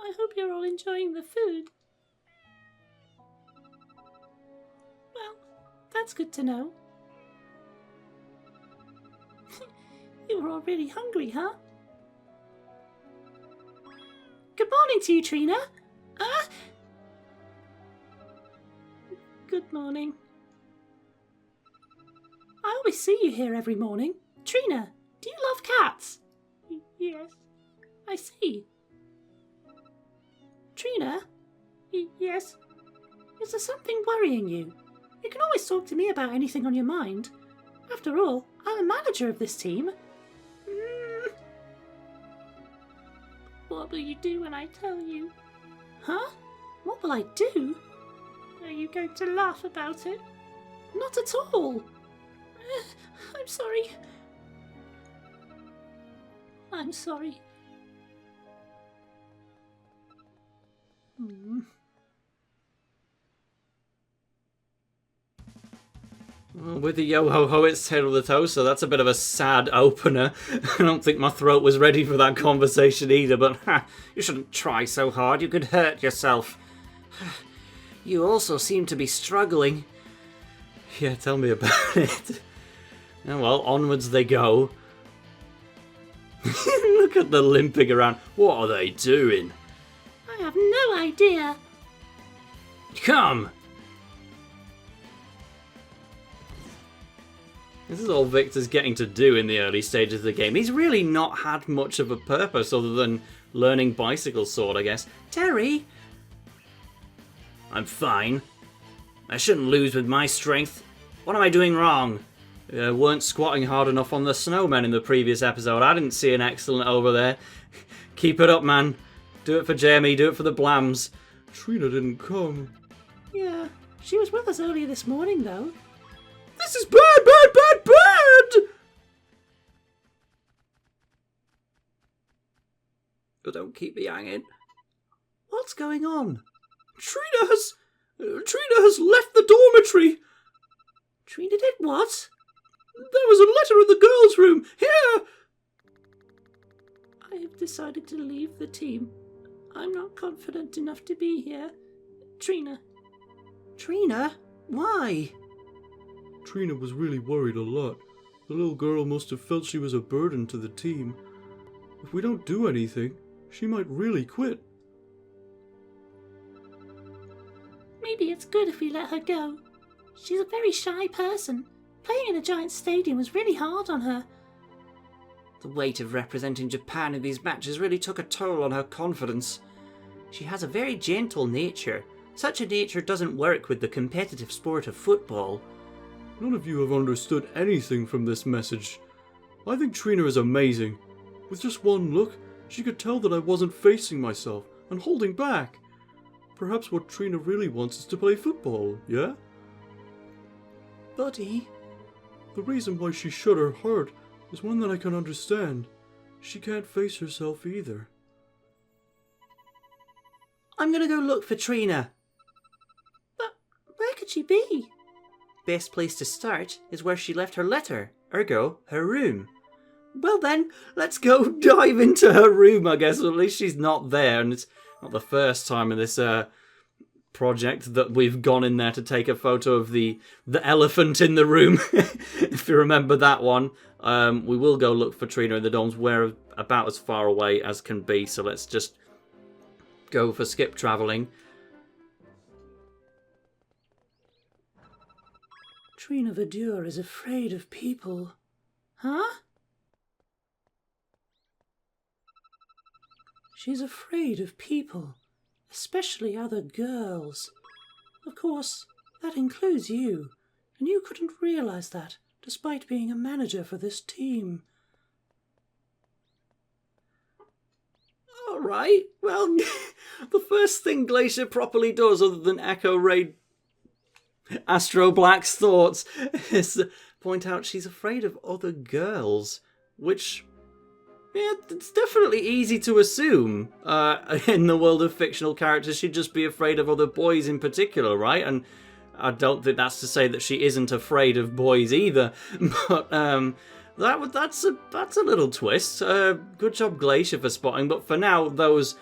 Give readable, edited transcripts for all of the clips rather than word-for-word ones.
I hope you're all enjoying the food. Well, that's good to know. You were all really hungry, huh? Good morning to you, Trina. Good morning. I always see you here every morning. Trina, do you love cats? Yes. I see. Trina? Yes? Is there something worrying you? You can always talk to me about anything on your mind. After all, I'm a manager of this team. What will you do when I tell you? Huh? What will I do? Are you going to laugh about it? Not at all. I'm sorry. I'm sorry. Well, with the yo-ho-ho, it's Tale of the Toaster. That's a bit of a sad opener. I don't think my throat was ready for that conversation either, but you shouldn't try so hard. You could hurt yourself. You also seem to be struggling. Yeah, tell me about it. Oh, well, onwards they go. Look at the limping around. What are they doing? I have no idea. Come! This is all Victor's getting to do in the early stages of the game. He's really not had much of a purpose other than learning bicycle sword, I guess. Terry! I'm fine. I shouldn't lose with my strength. What am I doing wrong? Weren't squatting hard enough on the snowmen in the previous episode. I didn't see an excellent over there. Keep it up, man. Do it for Jamie, do it for the Blams. Trina didn't come. Yeah, she was with us earlier this morning, though. This is bad, bad, bad, bad! But don't keep me hanging. What's going on? Trina has left the dormitory. Trina did what? There was a letter in the girls' room. Here! I have decided to leave the team. I'm not confident enough to be here. Trina. Trina? Why? Trina was really worried a lot. The little girl must have felt she was a burden to the team. If we don't do anything, she might really quit. Maybe it's good if we let her go. She's a very shy person. Playing in a giant stadium was really hard on her. The weight of representing Japan in these matches really took a toll on her confidence. She has a very gentle nature. Such a nature doesn't work with the competitive sport of football. None of you have understood anything from this message. I think Trina is amazing. With just one look, she could tell that I wasn't facing myself and holding back. Perhaps what Trina really wants is to play football, yeah? Buddy? The reason why she shut her heart is one that I can understand. She can't face herself either. I'm gonna go look for Trina. But where could she be? Best place to start is where she left her letter, ergo, her room. Well then, let's go dive into her room, I guess. Well, at least she's not there, and it's not the first time in this project that we've gone in there to take a photo of the elephant in the room. If you remember that one. We will go look for Trina in the dorms. We're about as far away as can be, so let's just go for skip travelling. Trina Verdure is afraid of people. Huh? She's afraid of people, especially other girls. Of course, that includes you, and you couldn't realize that, despite being a manager for this team. Alright, well, the first thing Glacier properly does, other than echo Ray Astro Black's thoughts, is point out she's afraid of other girls, which, yeah, it's definitely easy to assume. In the world of fictional characters, she'd just be afraid of other boys in particular, right? And I don't think that's to say that she isn't afraid of boys either, but that's a little twist. Good job, Glacier, for spotting. But for now, those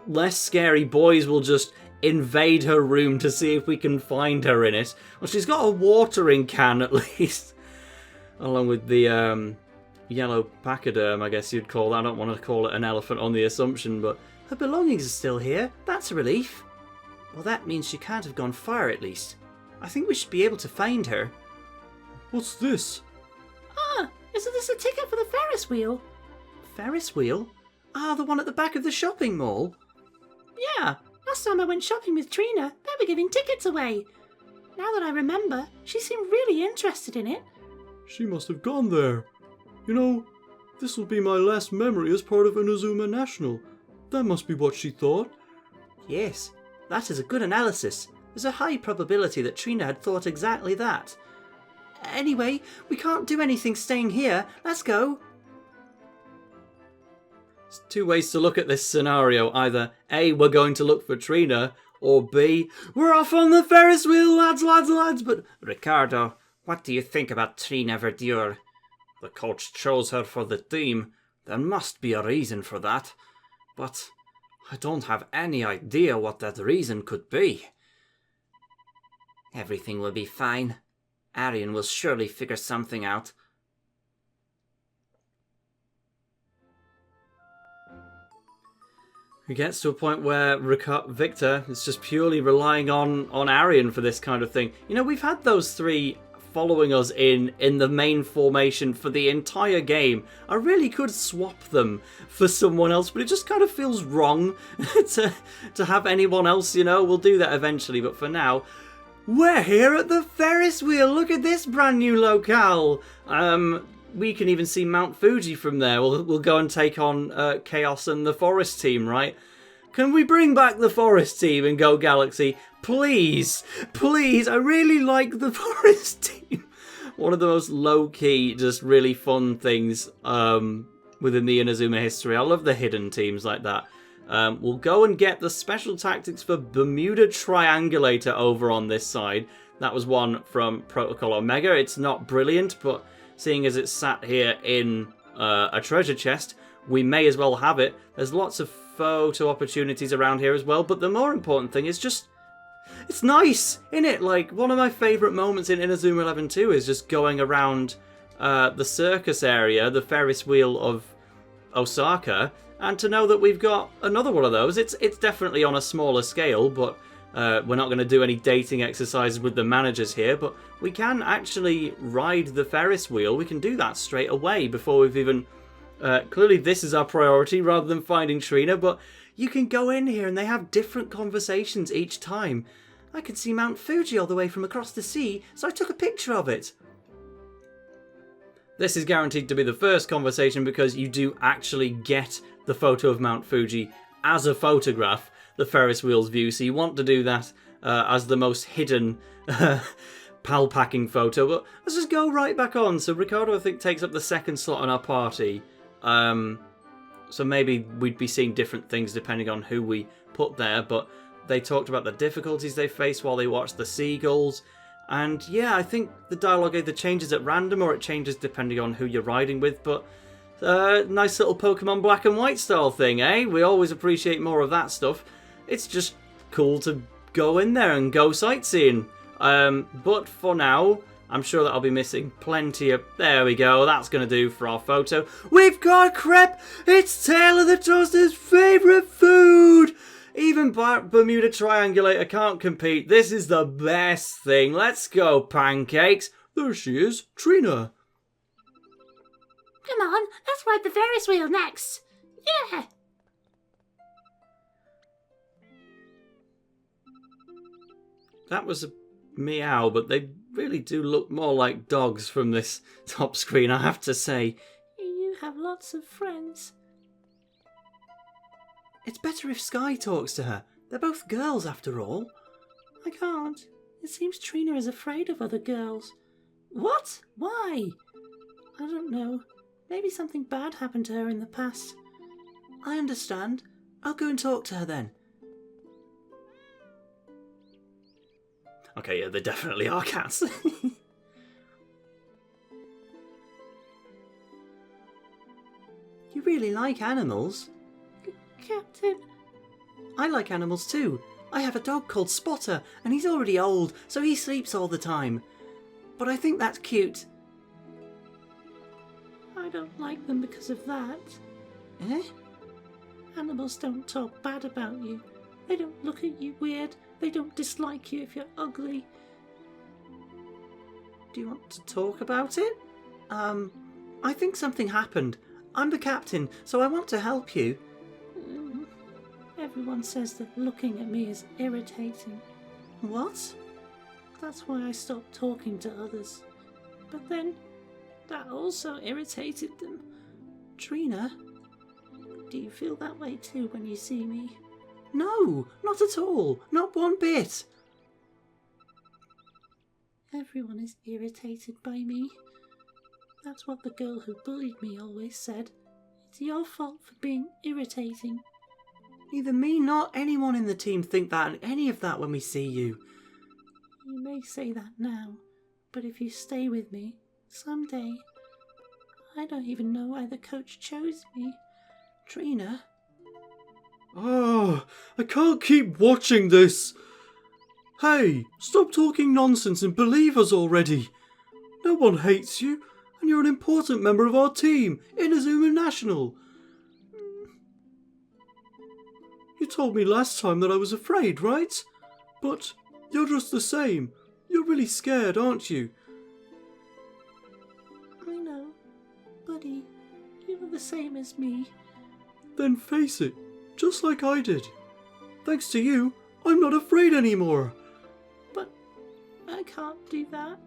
less scary boys will just invade her room to see if we can find her in it. Well, she's got a watering can at least. Along with the yellow pachyderm, I guess you'd call that. I don't want to call it an elephant on the assumption, but her belongings are still here. That's a relief. Well, that means she can't have gone far, at least. I think we should be able to find her. What's this? Ah, isn't this a ticket for the Ferris wheel? Ferris wheel? Ah, the one at the back of the shopping mall? Yeah, last time I went shopping with Trina, they were giving tickets away. Now that I remember, she seemed really interested in it. She must have gone there. You know, this will be my last memory as part of Inazuma National. That must be what she thought. Yes, that is a good analysis. There's a high probability that Trina had thought exactly that. Anyway, we can't do anything staying here. Let's go. There's two ways to look at this scenario. Either A, we're going to look for Trina, or B, we're off on the Ferris wheel, lads. But Ricardo, what do you think about Trina Verdure? The coach chose her for the team. There must be a reason for that. But I don't have any idea what that reason could be. Everything will be fine. Arion will surely figure something out. It gets to a point where Victor is just purely relying on Arion for this kind of thing. You know, we've had those three following us in the main formation for the entire game. I really could swap them for someone else, but it just kind of feels wrong to have anyone else, you know. We'll do that eventually, but for now, we're here at the Ferris wheel. Look at this brand new locale. We can even see Mount Fuji from there. We'll go and take on Chaos and the Forest team, right? Can we bring back the Forest team and Go Galaxy? Please, please. I really like the Forest team. One of the most low-key, just really fun things within the Inazuma history. I love the hidden teams like that. We'll go and get the special tactics for Bermuda Triangulator over on this side. That was one from Protocol Omega. It's not brilliant, but seeing as it's sat here in a treasure chest, we may as well have it. There's lots of photo opportunities around here as well, but the more important thing is just, it's nice, innit? Like, one of my favourite moments in Inazuma 11-2 is just going around the circus area, the Ferris wheel of Osaka, and to know that we've got another one of those. It's definitely on a smaller scale, but we're not going to do any dating exercises with the managers here, but we can actually ride the Ferris wheel. We can do that straight away before we've even... clearly this is our priority rather than finding Trina, but you can go in here and they have different conversations each time. I can see Mount Fuji all the way from across the sea, so I took a picture of it. This is guaranteed to be the first conversation because you do actually get the photo of Mount Fuji as a photograph, the Ferris wheel's view, so you want to do that as the most hidden pal packing photo. But let's just go right back on. So Ricardo, I think, takes up the second slot on our party. So maybe we'd be seeing different things depending on who we put there, but they talked about the difficulties they face while they watch the seagulls. And yeah, I think the dialogue either changes at random or it changes depending on who you're riding with, but nice little Pokemon Black and White style thing, eh? We always appreciate more of that stuff. It's just cool to go in there and go sightseeing. But for now, I'm sure that I'll be missing plenty of... There we go, that's going to do for our photo. We've got crepe! It's TaleOfTheToaster's favourite food! Even Bermuda Triangulator can't compete. This is the best thing. Let's go, pancakes. There she is, Trina. Come on, let's ride the Ferris wheel next. Yeah! That was a meow, but they really do look more like dogs from this top screen, I have to say. You have lots of friends. It's better if Skie talks to her. They're both girls, after all. I can't. It seems Trina is afraid of other girls. What? Why? I don't know. Maybe something bad happened to her in the past. I understand. I'll go and talk to her then. Okay, yeah, they definitely are cats. You really like animals? Captain, I like animals too. I have a dog called Spotter, and he's already old, so he sleeps all the time. But I think that's cute. I don't like them because of that. Eh? Animals don't talk bad about you. They don't look at you weird. They don't dislike you if you're ugly. Do you want to talk about it? I think something happened. I'm the captain, so I want to help you. Everyone says that looking at me is irritating. What? That's why I stopped talking to others. But then, that also irritated them. Trina? Do you feel that way too when you see me? No, not at all. Not one bit. Everyone is irritated by me. That's what the girl who bullied me always said. It's your fault for being irritating. Neither me nor anyone in the team think any of that when we see you. You may say that now, but if you stay with me, someday, I don't even know why the coach chose me. Trina? Ah, I can't keep watching this. Hey, stop talking nonsense and believe us already. No one hates you, and you're an important member of our team, Inazuma National. You told me last time that I was afraid, right? But you're just the same. You're really scared, aren't you? I know, Buddy, you're the same as me. Then face it, just like I did. Thanks to you, I'm not afraid anymore. But I can't do that.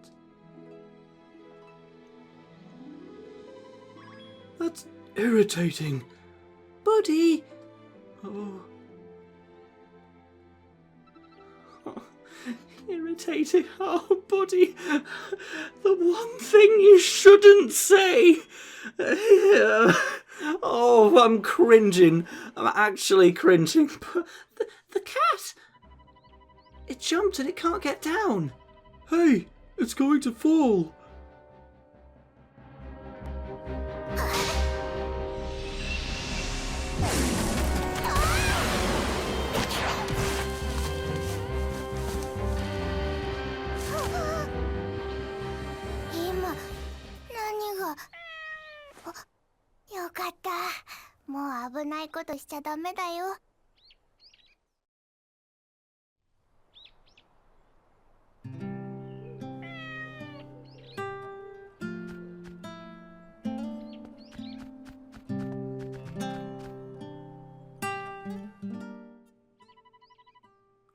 That's irritating. Buddy! Oh. Irritating. Oh, Buddy. The one thing you shouldn't say. Oh, I'm cringing. I'm actually cringing. The cat! It jumped and it can't get down. Hey, it's going to fall. Oh, よかった。もう危ないことしちゃダメだよ。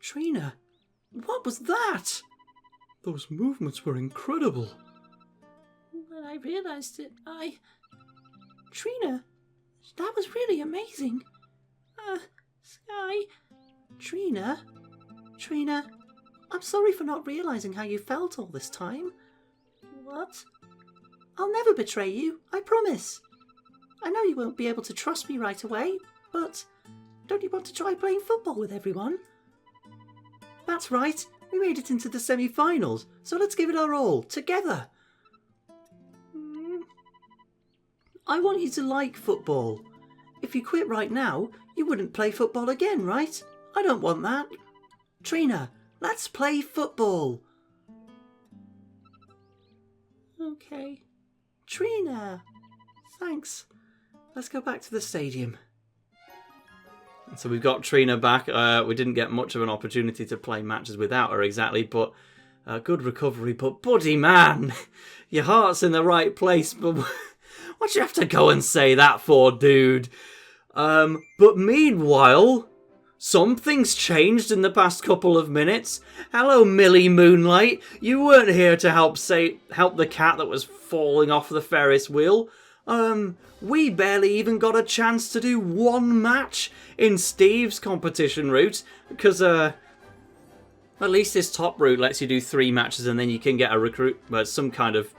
Trina, what was that? Those movements were incredible. When I realised it, Trina, that was really amazing. Sky... Trina, I'm sorry for not realising how you felt all this time. What? I'll never betray you, I promise. I know you won't be able to trust me right away, but don't you want to try playing football with everyone? That's right, we made it into the semi-finals, so let's give it our all, together. I want you to like football. If you quit right now, you wouldn't play football again, right? I don't want that. Trina, let's play football. Okay. Trina, thanks. Let's go back to the stadium. So we've got Trina back. We didn't get much of an opportunity to play matches without her exactly, but good recovery. But Buddy, man, your heart's in the right place, but what'd you have to go and say that for, dude? But meanwhile, something's changed in the past couple of minutes. Hello, Millie Moonlight. You weren't here to help the cat that was falling off the Ferris wheel. We barely even got a chance to do one match in Steve's competition route, because at least this top route lets you do 3 matches and then you can get some kind of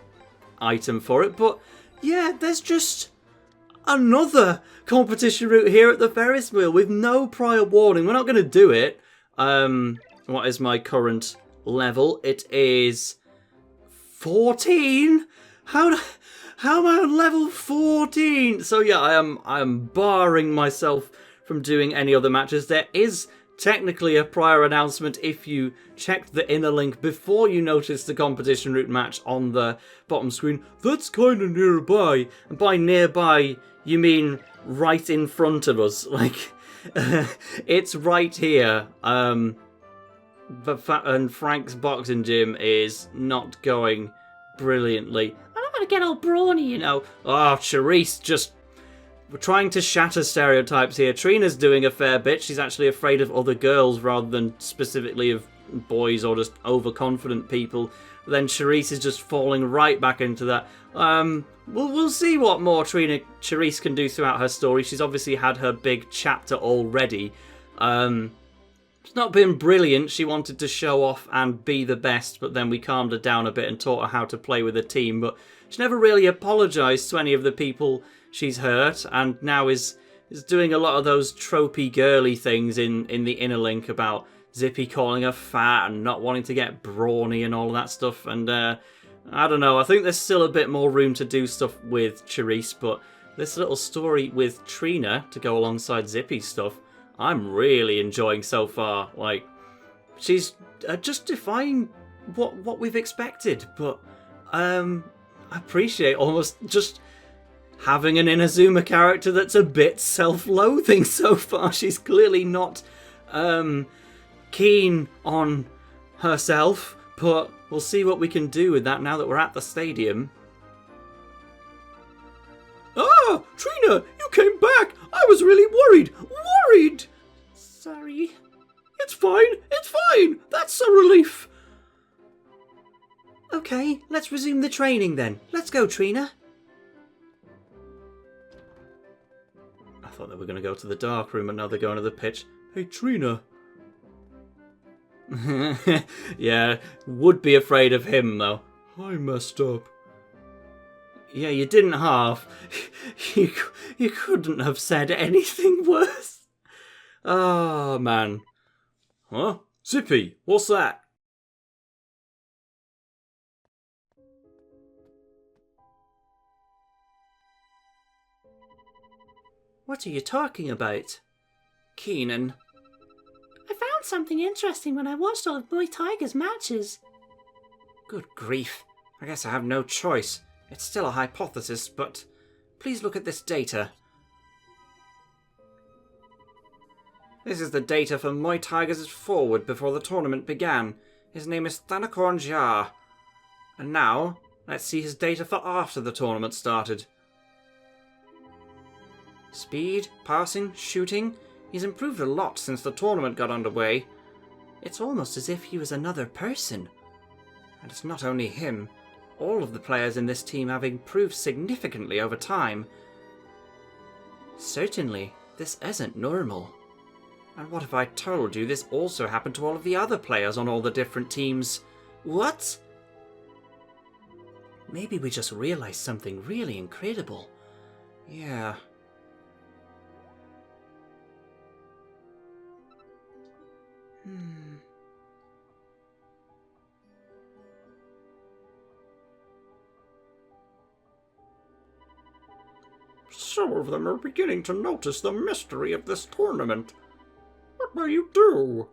item for it. But yeah, there's just another competition route here at the Ferris wheel with no prior warning. We're not going to do it. What is my current level? It is 14. How am I on level 14? So yeah, I am barring myself from doing any other matches. There is technically a prior announcement if you checked the inner link before you noticed the competition route match on the bottom screen. That's kind of nearby. And by nearby, you mean right in front of us. Like, it's right here. And Frank's boxing gym is not going brilliantly. I don't want to get all brawny, you know. Oh, Charisse just... We're trying to shatter stereotypes here. Trina's doing a fair bit. She's actually afraid of other girls rather than specifically of boys or just overconfident people. But then Charisse is just falling right back into that. We'll see what more Charisse can do throughout her story. She's obviously had her big chapter already. It's not been brilliant. She wanted to show off and be the best, but then we calmed her down a bit and taught her how to play with a team. But she never really apologised to any of the people she's hurt, and now is doing a lot of those tropey girly things in the inner link about Zippy calling her fat and not wanting to get brawny and all of that stuff. And I don't know, I think there's still a bit more room to do stuff with Charisse, but this little story with Trina to go alongside Zippy's stuff, I'm really enjoying so far. Like, she's just defying what we've expected, but I appreciate almost just having an Inazuma character that's a bit self-loathing so far. She's clearly not keen on herself, but we'll see what we can do with that now that we're at the stadium. Ah, Trina, you came back! I was really worried! Worried! Sorry. It's fine! That's a relief! Okay, let's resume the training then. Let's go, Trina. I thought they were going to go to the dark room, and now they're going to the pitch. Hey, Trina. Yeah, would be afraid of him, though. I messed up. Yeah, you didn't half. You couldn't have said anything worse. Oh, man. Huh? Zippy, what's that? What are you talking about, Keenan? I found something interesting when I watched all of Muay Tiger's matches. Good grief. I guess I have no choice. It's still a hypothesis, but please look at this data. This is the data for Muay Tiger's forward before the tournament began. His name is Thanakorn Jha. And now, let's see his data for after the tournament started. Speed, passing, shooting. He's improved a lot since the tournament got underway. It's almost as if he was another person. And it's not only him. All of the players in this team have improved significantly over time. Certainly, this isn't normal. And what if I told you this also happened to all of the other players on all the different teams? What? Maybe we just realized something really incredible. Yeah. Some of them are beginning to notice the mystery of this tournament. What will you do?